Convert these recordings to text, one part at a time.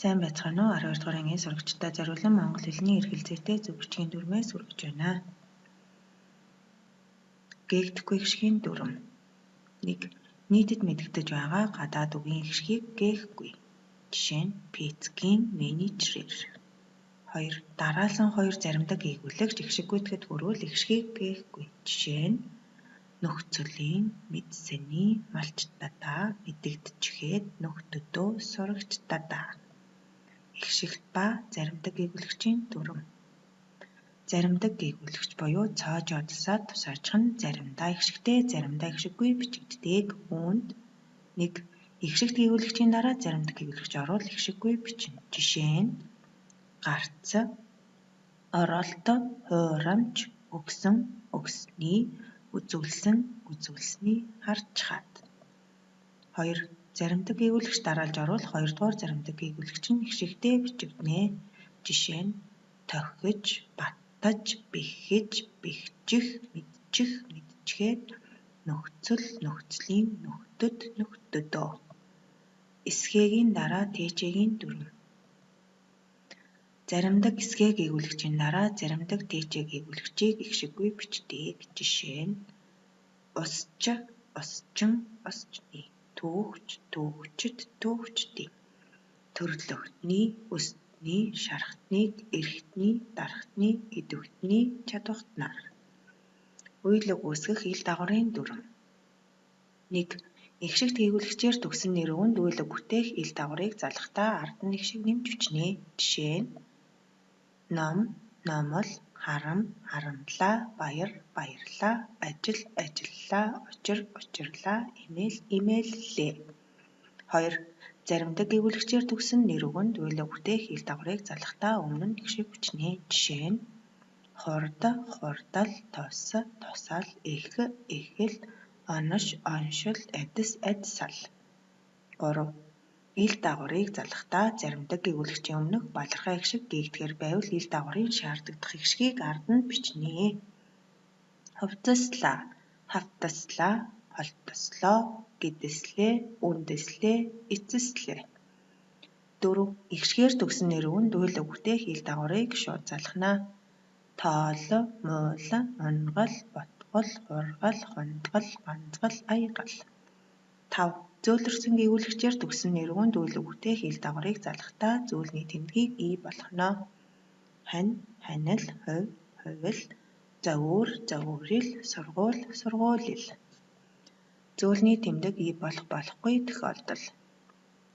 Сайн байцгаана уу? 12 дугаар ангийн сурагчдаа зориулан монгол хэлний эрхэл зүйтэй зөв бичгийн дүрмээс хүргэж байна. Гээгдэхгүй гişгийн дүрм. 1. Нийтэд мэдэгдэж байгаа гадаад үгийн гişгийг гээхгүй. Жишээ нь пиццгийн менежер. 2. Дараалсан хоёр заримдаа гээгүүлэгч гişгүйтгэд хүрвэл гişгийг гээхгүй. Жишээ нь нөхцөлийн, мэдсэний, малчтадаа, мэдэгдчихэд, нөхдөдөө, сурагчдадаа. Гişгэлт ба заримдаг гээгүүлэгчийн дүрм. Заримдаг гээгүүлэгч буюу цоож одолсоод тусаачих нь заримдаа гişгтэй, заримдаа гişггүй бичигддэг. Үүнд 1. Гişгт гээгүүлэгчийн дараа заримдаг гээгүүлэгч орвол гişггүй бичнэ. Жишээ нь гарц, оролт, хуурамч, өгсөн, өгсний, үзүүлсэн, үзүүлсний, харж хаад. 2. Заримдаг гээгүүлэгч дараалж орвол 2 дугаар заримдаг гээгүүлэгч нь гişгтэй бичигдэнэ. Жишээ нь тохиж, баттаж, бэхэж, бэхжих, мэдчих, мэдчихэд, нөхцөл, нөхцөлийн, нөхдөд, нөхдөдөө. Эсгээгийн дараа тээчээгийн дүрм. Заримдаг эсгээ гээгүүлэгчийн дараа заримдаг тээчээ гээгүүлэгчийг гişггүй бичдэг. Жишээ нь усч, усчин, усчны, түүхч, түүхчид, түүхчдийн. Төрлөختний, өстний, шархтныг, эрхтний, дархтны, идэвхтний, чадвахтнаар. Уйлаг үүсгэх ил дагаврын дүрм. 1. Гişгт гээгүүлэгчээр төгсөн нэр үүнд уйлаг бүтээх ил дагаврыг залгахдаа ард нь гişиг нэмж бичнэ. Жишээ нь ном, номол, харам, харамлаа, баяр, баярлаа, ажил, ажиллалаа, учир, учирлаа, имэйл, имэйллээ. 2. Заримдаг гээгүүлэгчээр төгсөн нэр үгэнд уйлаг бүтээх ил дагаврыг залгахдаа өмнө нь гişиг бичнэ. Жишээ нь хурд, хурдал, тос, тосол, эх, эхэл, онош, оншил, адис, адсал. 3. Ил дагаврыг залгахдаа заримдаг гээгүүлэгчийн өмнөх балархай гişиг гээгдэхээр байвал ил дагаврын шаардагдах гişгийг ард нь бичнэ. Хувцаслаа, хавтаслаа, холтослоо, гэдэслээ, үндэслээ, эцэслээ. 4. Гişгээр төгсөн нэр үүнд уйлаг бүтээх ил дагаврыг шууд залгана. Тоол, муул, унгал, ботгол, хургал, хундгал, ганцгал, аягал. 5. Зөөлрсөн гээгүүлэгчээр төгсөн нэр үүнд уйлаг бүтээх ил дагаврыг залгахдаа зөөлний тэмдгийг ий болгоно. Хань, ханил, хувь, хувил, зовөр, зовөөрил, сургууль, сургуулил. Зөөлний тэмдэг ий болох болохгүй тохиолдол.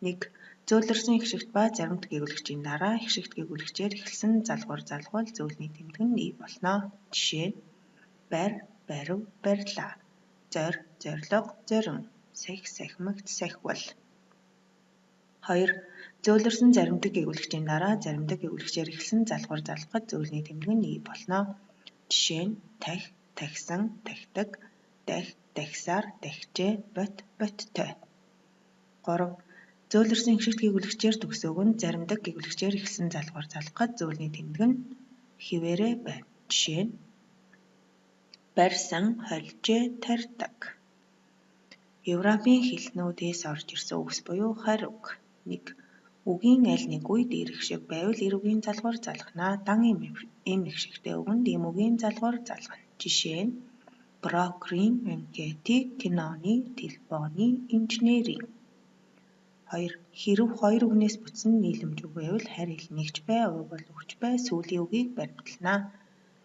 1. Зөөлрсөн гişгт ба заримт гээгүүлэгчийн дараа гişгт гээгүүлэгчээр эхэлсэн залгуур залгуул зөөлний тэмдэг нь ий болно. Жишээ нь барь, барив, барьлаа, зорь, зорилго, зорин, сахь, сахимагт, сахивал. 2. Зөөлрсөн заримдаг гээгүүлэгчийн дараа заримдаг гээгүүлэгчээр эхэлсэн залгуур залгахад зөөлний тэмдэг нь ий болно. Жишээ нь тахь, тахисан, тахидаг, дахь, дахисаар, дахижээ, бот, боттой. 3. Зөөлрсөн гişгт гээгүүлэгчээр төгсөөг нь заримдаг гээгүүлэгчээр эхэлсэн залгуур залгахад зөөлний тэмдэг нь хэвээрээ байна. Жишээ нь барьсан, хольжээ, тарьдаг. Европын хэлнүүдээс орж ирсэн үгс буюу харь үг. 1. Үгийн аль нэг үед ир гişиг байвал ир үгийн залгуур залгана. Дан эм гişгтэй үгэнд эм үгийн залгуур залгана. Жишээ нь брокерийн, анкетийн, киноны, телефоны, инженерийн. 2. Хэрэв хоёр үгнээс бүтсэн нийлэмж үг байвал харь хэлнийгч бай, уг бол өгч бай, сүүлийн үгийг баримтлана.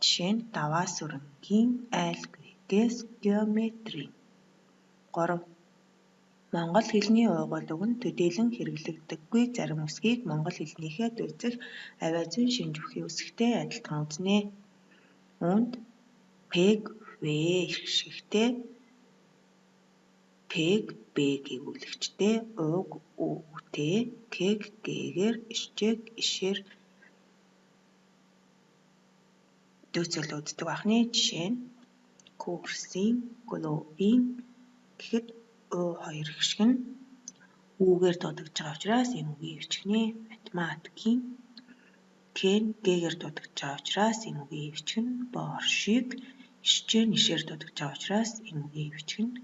Жишээ нь даваа сүрэнгийн, айл грекээс, геометрийн. 3. Монгол хэлний угуул үг нь төдийлөн хэрэглэгддэггүй зарим үсгийг монгол хэлнийхээ дүйцэх авиа зүйн шинж бүхий үсэгтэй адилтан үзнэ. Үүнд пэг, вэ гişгтэй, пэг, бэ гээгүүлэгчтэй, уг, үгтэй, кэг, гээгээр, ишчэг, ишээр дүйцэлүүддэг бахны. Жишээ нь курсын, глобийн гэхэд хоёр гişг нь үүгээр дуудагдж байгаа учраас эм үгийг бичгэнэ. Математикийн кен гээгээр дуудагдж байгаа учраас эм үгийг бичгэнэ. Боршийг ишчээ нишээр дуудагдж байгаа учраас эм үгийг бичгэнэ.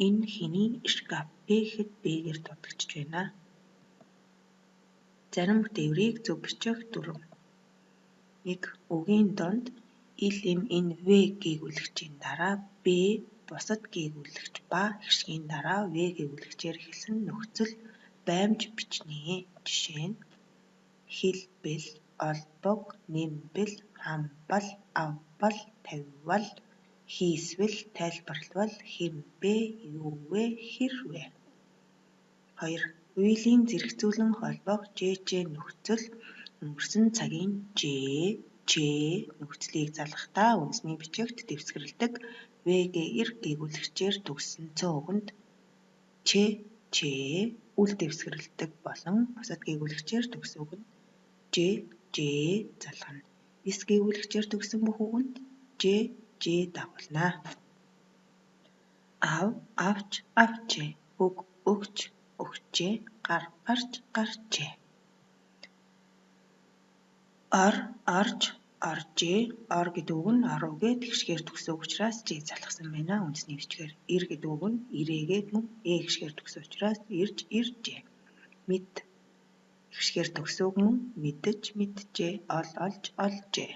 Энэ хэний шкаф бэ гэхэд б-гээр дуудагдж байна. Зарим тээврийг зөв бичих дүрм. 1. Үгийн донд ил эм энэ в гээгүүлэгчийн дараа б бусад гээгүүлэгч ба хишгийн дараа в гээгүүлэгчээр эхэлсэн нөхцөл баймж бичнэ. Жишээ нь хэлбэл, олбог, нэмбэл, хамбал, авбал, тавьвал, хийсвэл, тайлбарлавал, хэмбэ, юувэ, хэрвэ. 2. Үеийн зэрэгцүүлэн холбох ЖЖ нөхцөл өнгөрсөн цагийн Ч нөхцөлийг залгахдаа үндэсний бичигт дэвсгэрэлдэг ВГ гээгүүлэгчээр төгссөн цөөн үгэнд Ч үл дэвсгэрэлдэг болон бусад гээгүүлэгчээр төгссөн үгэнд Ж залгана. Эс гээгүүлэгчээр төгссөн бүх үгэнд Ж дагуулна. Ав, авч, авчээ. Өг, өгч, өгчээ. Гар, гарч, гарчээ. Ор, орж, оржээ. Ор гэдэг үг нь оруугээд хишгээр төгссөн учраас Ж залгасан байна үндэсний бичгээр. Ир гэдэг үг нь ирээгээд мөн хишгээр төгссөн учраас ирж, иржээ. Мэд хишгээр төгссөн үг мөн мэдж, мэджээ. Ол, олж, олжээ.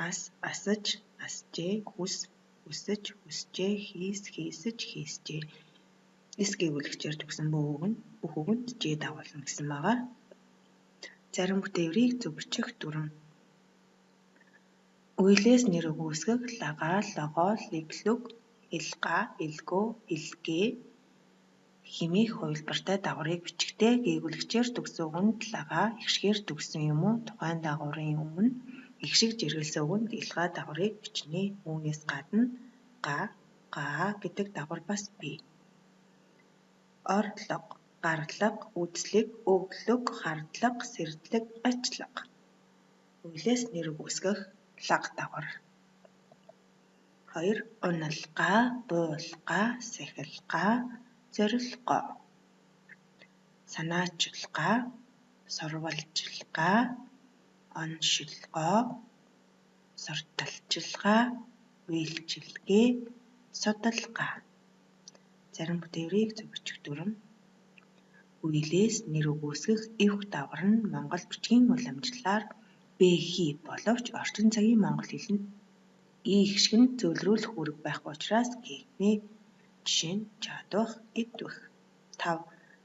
Ас, асаж, асжээ. Хүс, хүсэж, хүсжээ. Хийс, хийсэж, хийсжээ. Эс гээгүүлэгчээр төгсөн бүх үгэнд Ж дагуулна гэсэн байгаа. Зарим бүтээврийг зөв бичих дүрм. Үелээс нэр өгөөсгөх лагаа, логоо, лэглүг, илгаа, илгөө, илгээ хэмээх хувилбартай дагаврыг бичихтэй гээгүүлэгчээр төгссөн үгэнд лагаа, ихшгээр төгссөн юм уу тухайн дагаврын өмнө ихшиг жиргэлсэн үгэнд илгаа дагаврыг бичнэ. Үүнээс гадна гаа гэдэг дагавар бас бий. Орлого, гарлага, үзлэг, өглөг, хардлага, сэрдлэг, ачлага. Үелээс нэр өгөөсгөх лага дагавар. 2. Уналгаа, буулгаа, сахилгаа, зорилгоо. Санаачилгаа, сурвалжилгаа, оншилгоо, сурталчилгаа, үйлчилгээ, судалгаа. Зарим бүтээврийг зөв бичих дүрм. Үелээс нэр өгөөсгөх эвх дагавар нь Монгол бичгийн уламжлалаар бэхий боловч орчин цагийн монгол хэлэнд хишиг нь зөвлөрүүлэх үүрэг байхгүй учраас гээгнэ. Жишээ нь чадвах, эдвэх. 5.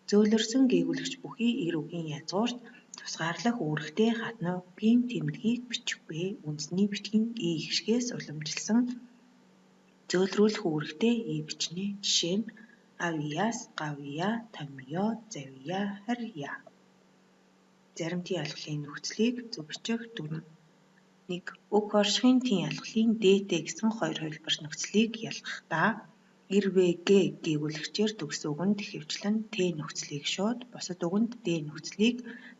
Зөөлрсөн гээгүүлэгч бүхий эр үгийн язгуурт тусгаарлах үүрэгтэй хатнаа үгийн тэмдгийг бичихгүй. Үндэсний бичгийн хишгээс уламжилсан зөөлрүүлэх үүрэгтэй бичнэ. Жишээ нь авьяас, гавьяа, томьёо, завьяа, харьяа. Зарим тийн алгалын нөхцөлийг зөв бичих дүрм. 1. Үг оршихын тийн алгалын дээтэй гэсэн хоёр хувилбарт нөхцөлийг ялгахдаа РВГ гээгүүлэгчээр төгссөн үгэнд ихэвчлэн Т нөхцөлийг шууд, бусад үгэнд Д нөхцөлийг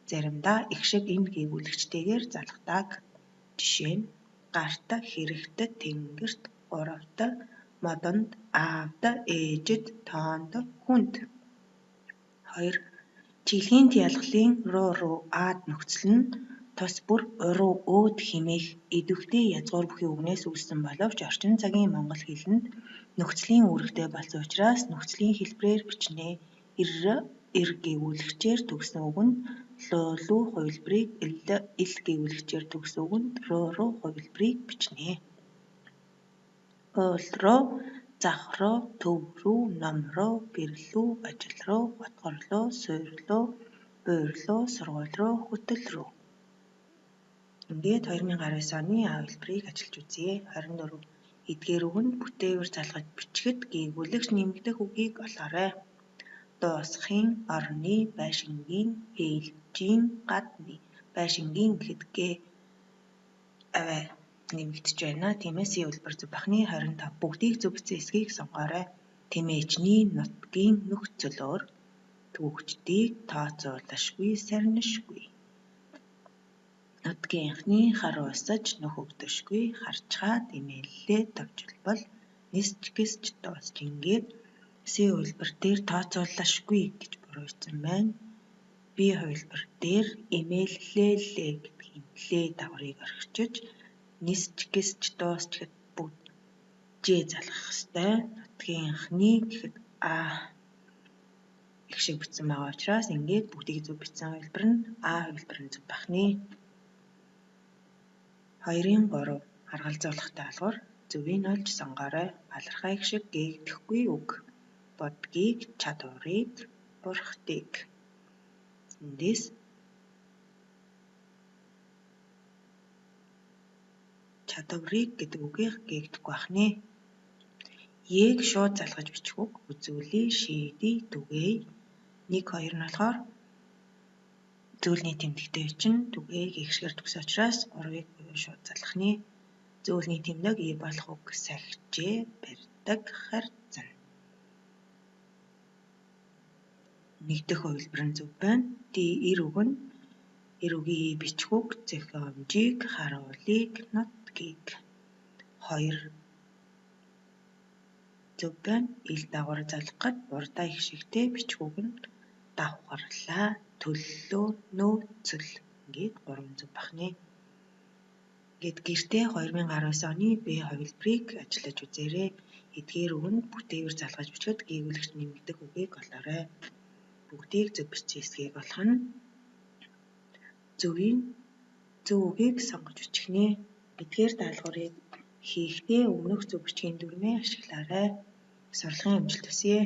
заримдаа ихшиг энэ гээгүүлэгчтэйгээр залгадаг. Жишээ нь гарт, хэрэгт, тэнгэрт, гуравт, модонд, аавд, ээжид, тоонд, хүнд. 2. Чиглэлийн тийн алгалын руу аад нөхцөл нь тус бүр уруу өөд хэмээх идэвхтэй язгуур бүхий үгнээс үүссэн боловч орчин цагийн монгол хэлэнд нөхцөлийн үүрэгтэй болсон учраас нөхцөлийн хэлбэрээр бичнэ. Ир гээгүүлэгчээр төгссөн үгэнд луу хувилбарыг ил гээгүүлэгчээр төгссөн үгэнд руу хувилбарыг бичнэ. Уул руу, зах руу, төв рүү, ном руу, гэрэл рүү, ажил руу, хотгор руу, суурь руу, буур руу, сургууль руу, хөтөл рүү. Ингээд 2019 оны А хэлбэрийг ажиллаж үзье. 24. Эдгээр үгэнд бүтээвэр залгаж бичихэд гээгүүлэгч нэмэгдэх үгийг олоорой. Дуусахын, орны, байшингийн, ээлжийн, гадны. Байшингийн гэхэд нэмэгдэж байна. Тиймээс C хэлбэр зөв бахны 25 бүгдийг зөв бичсэн эсхийг сонгоорой. Тэмээчний нутгийн нөхцөлөөр түүхчдийг тооцоолошгүй, сарнишгүй. Нутгийнхны харуусаж нөхөгдөшгүй, харчхаад имээллээ товжилбол нисч гисч дуусч. Ингээд С хувилбар дээр тооцоолошгүй гэж буруутсан байна. Б хувилбар дээр имээллээ гэдгийн лээ дагаврыг орхичиж нисч гисч дуусч гэхэд бүгд Ж залгах ёстой. Нутгийнхны гэхэд гэх шиг бичсэн байгаа учраас ингээд бүгдийг зөв бичсэн хувилбар нь А хувилбар нь зөв байх нэ. 2-ын 3 харгалзуулах даалгавар зөвийг олж сонгоорой. Алархай гэх шиг гээгдэхгүй үг. Бодгийг, чадварыг, бурхтыг. Эндээс чадварыг гэдэг үгийг гээгдэхгүй байх нэ. Ег шууд залгаж бичих үг. Үзүүлээ, шийдээ, түгээе. 1, 2 нь болохоор зөвлөний тэмдэгтэй чинь түгээе гэх шигээр төгс учраас 3-ыг шууд залгах нэ. Зөвлөний тэмдэг ий болох үг сахижээ, барьдаг, харьцан. 1 дахь хувилбар нь зөв байна. Эр үг нь эр үгийн ий бичих үг зохиомжийг, харуулыг, нутгийг. 2 зөв байна. Ил дагавар залгах гээд урдаа их шигтэй бичих үг нь давхарлаа, төллөө, нөөцөл. Ингээд 3 зөв байх нэ. Ингээд гэртээ 2019 оны Б хувилбарыг ажиллаж үзээрэй. Эдгээр үгэнд бүтээвэр залгаж бичихэд гээгүүлэгч нэмэгдэх үгийг олоорой. Бүгдийг зөв бичсэн эсэхийг олох нь зөв үгийг сонгож бичих нэ. Эдгээр даалгаврыг хийхдээ өмнөх зөв бичгийн дүрмээ ашиглаарай. Сурлагын амжилт хүсье.